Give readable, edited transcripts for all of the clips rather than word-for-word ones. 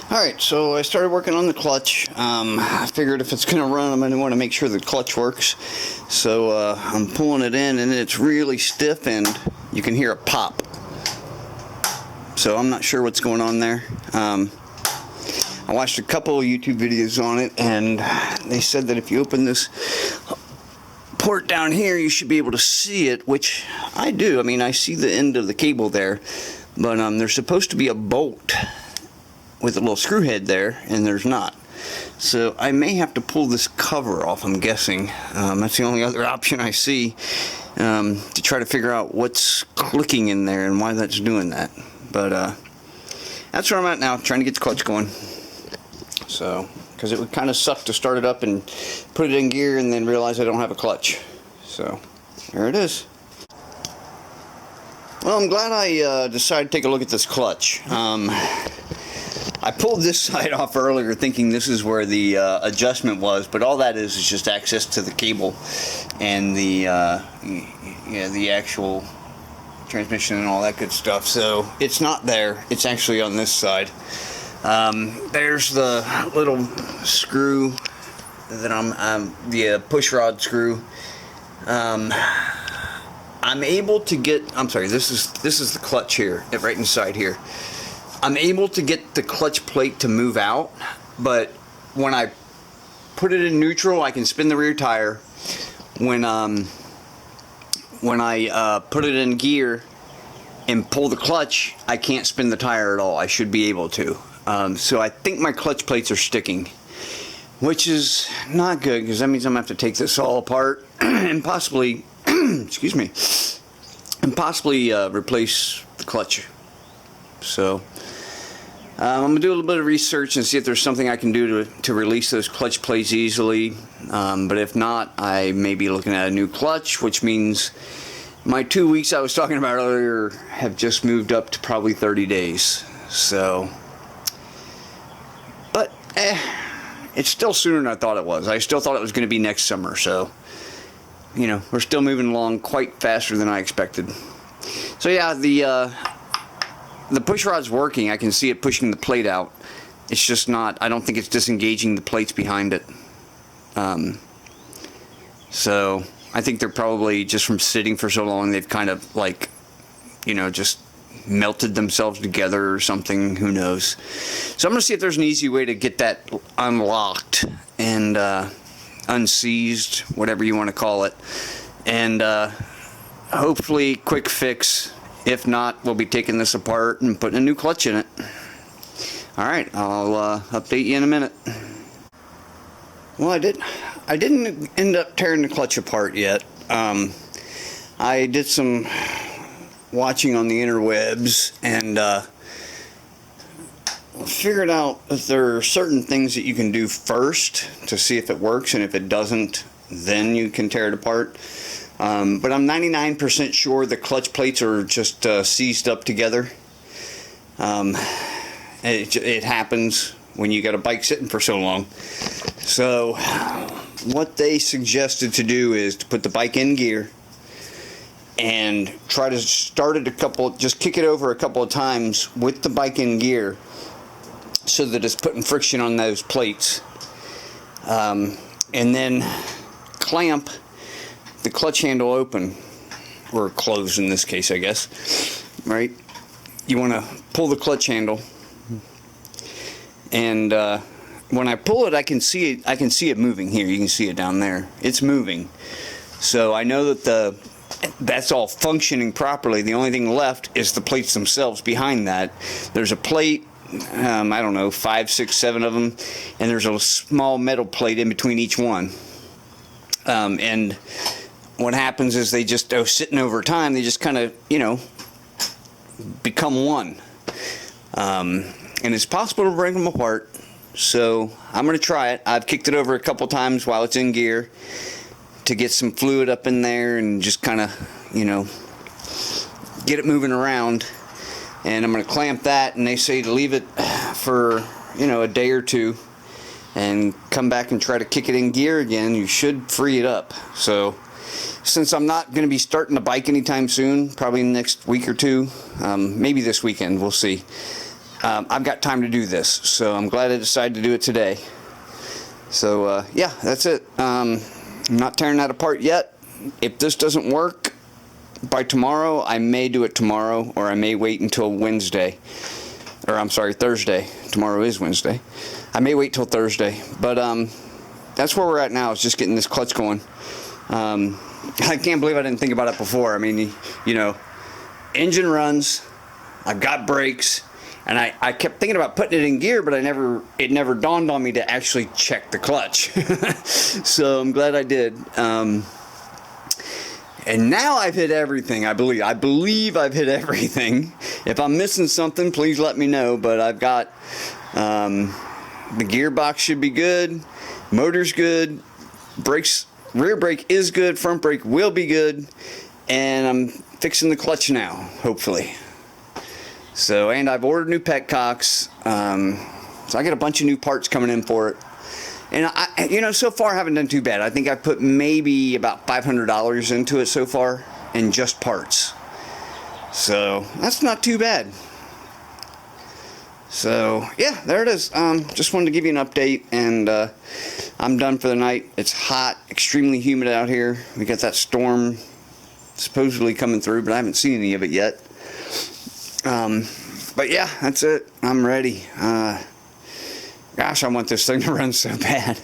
Alright, so I started working on the clutch. I figured if it's going to run, I'm going to want to make sure the clutch works. So I'm pulling it in, and it's really stiff, and you can hear a pop. So I'm not sure what's going on there. I watched a couple of YouTube videos on it, and they said that if you open this port down here, you should be able to see it, which I do. I mean, I see the end of the cable there, but there's supposed to be a bolt with a little screw head there, and there's not. So I may have to pull this cover off, I'm guessing. That's the only other option I see, to try to figure out what's clicking in there and why that's doing that. But that's where I'm at now, trying to get the clutch going. So, because it would kind of suck to start it up and put it in gear and then realize I don't have a clutch. So, there it is. Well, I'm glad I decided to take a look at this clutch. I pulled this side off earlier thinking this is where the adjustment was, but all that is just access to the cable and the the actual transmission and all that good stuff. So it's not there, it's actually on this side. There's the little screw that the push rod screw. I'm able to get, I'm sorry, this is the clutch here, right inside here. I'm able to get the clutch plate to move out, but when I put it in neutral, I can spin the rear tire. When I put it in gear and pull the clutch, I can't spin the tire at all. I should be able to. So I think my clutch plates are sticking, which is not good, because that means I'm going to have to take this all apart and possibly, excuse me, and possibly replace the clutch. So I'm going to do a little bit of research and see if there's something I can do to release those clutch plates easily. But if not, I may be looking at a new clutch, which means my 2 weeks I was talking about earlier have just moved up to probably 30 days. So, but it's still sooner than I thought it was. I still thought it was going to be next summer. So, you know, we're still moving along quite faster than I expected. So yeah, the push rod's working. I can see it pushing the plate out. It's just not, I don't think it's disengaging the plates behind it. So I think they're probably, just from sitting for so long, they've kind of like, you know, just melted themselves together or something. Who knows? So I'm going to see if there's an easy way to get that unlocked and unseized, whatever you want to call it. And hopefully quick fix. If not, we'll be taking this apart and putting a new clutch in it. Alright, I'll update you in a minute. Well, I didn't end up tearing the clutch apart yet. I did some watching on the interwebs and figured out that there are certain things that you can do first to see if it works, and if it doesn't, then you can tear it apart. But I'm 99% sure the clutch plates are just seized up together. It happens when you got a bike sitting for so long. So what they suggested to do is to put the bike in gear and try to start it just kick it over a couple of times with the bike in gear so that it's putting friction on those plates. And then clamp the clutch handle open, or closed in this case, I guess. Right? You want to pull the clutch handle, and when I pull it, I can see it moving here. You can see it down there. It's moving. So I know that that's all functioning properly. The only thing left is the plates themselves behind that. There's a plate, I don't know, 5, 6, 7 of them, and there's a small metal plate in between each one. And what happens is they just, sitting over time, they just kind of, you know, become one. And it's possible to break them apart. So I'm going to try it. I've kicked it over a couple times while it's in gear to get some fluid up in there and just kind of, you know, get it moving around. And I'm going to clamp that, and they say to leave it for, you know, a day or two and come back and try to kick it in gear again. You should free it up. So since I'm not going to be starting the bike anytime soon, probably next week or two, maybe this weekend, we'll see. I've got time to do this, so I'm glad I decided to do it today. So yeah, that's it. I'm not tearing that apart yet. If this doesn't work by tomorrow, I may do it tomorrow, or I may wait until Wednesday. Or I'm sorry, Thursday. Tomorrow is Wednesday. I may wait till Thursday. But that's where we're at now, is just getting this clutch going. I can't believe I didn't think about it before. I mean, you know, engine runs, I've got brakes, and I kept thinking about putting it in gear, but it never dawned on me to actually check the clutch. So I'm glad I did. And now I've hit everything, I believe. I believe I've hit everything. If I'm missing something, please let me know. But I've got, the gearbox should be good. Motor's good. Brakes, rear brake is good. Front brake will be good. And I'm fixing the clutch now, hopefully. So, and I've ordered new petcocks. So I got a bunch of new parts coming in for it. And you know, so far I haven't done too bad. I think I put maybe about $500 into it so far in just parts. So that's not too bad. So yeah, there it is. Just wanted to give you an update, and I'm done for the night. It's hot, extremely humid out here. We got that storm supposedly coming through, but I haven't seen any of it yet. But yeah, that's it. I'm ready. Gosh, I want this thing to run so bad.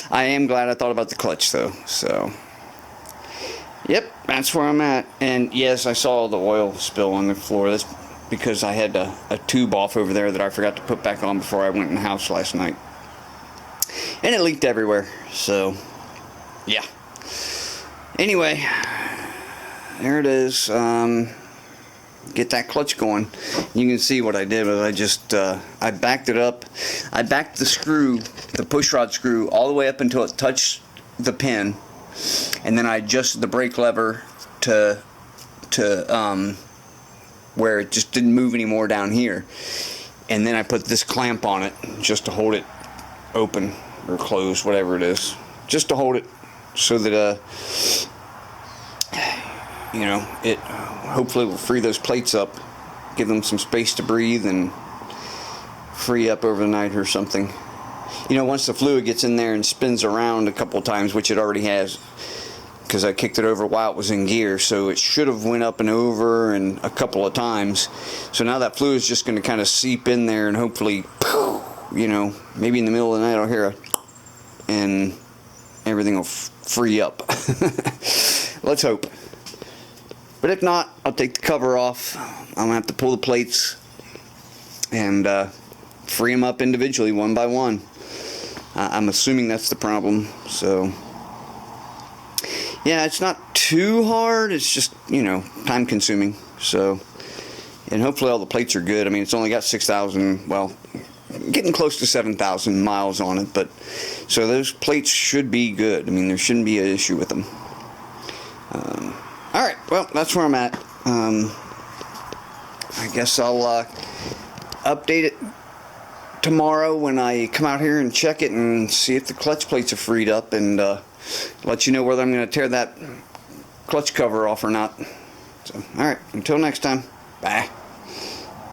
I am glad I thought about the clutch though. So, yep, that's where I'm at. And yes, I saw the oil spill on the floor. That's because I had a tube off over there that I forgot to put back on before I went in the house last night. And it leaked everywhere. So, yeah. Anyway, there it is. Get that clutch going. You can see what I did was I just I backed it up. I backed the screw, the push rod screw, all the way up until it touched the pin, and then I adjusted the brake lever to where it just didn't move anymore down here, and then I put this clamp on it just to hold it open or closed, whatever it is, just to hold it so that you know, it hopefully will free those plates up, give them some space to breathe, and free up over the night or something. You know, once the fluid gets in there and spins around a couple of times, which it already has, because I kicked it over while it was in gear, so it should have went up and over and a couple of times. So now that fluid is just going to kind of seep in there, and hopefully, you know, maybe in the middle of the night I'll hear and everything will free up. Let's hope. But if not, I'll take the cover off. I'm going to have to pull the plates and free them up individually, one by one. I'm assuming that's the problem. So, yeah, it's not too hard. It's just, you know, time consuming. So, and hopefully all the plates are good. I mean, it's only got 6,000, well, getting close to 7,000 miles on it. But, so those plates should be good. I mean, there shouldn't be an issue with them. Alright, well, that's where I'm at. I guess I'll update it tomorrow when I come out here and check it and see if the clutch plates are freed up, and let you know whether I'm going to tear that clutch cover off or not. So, alright, until next time, bye.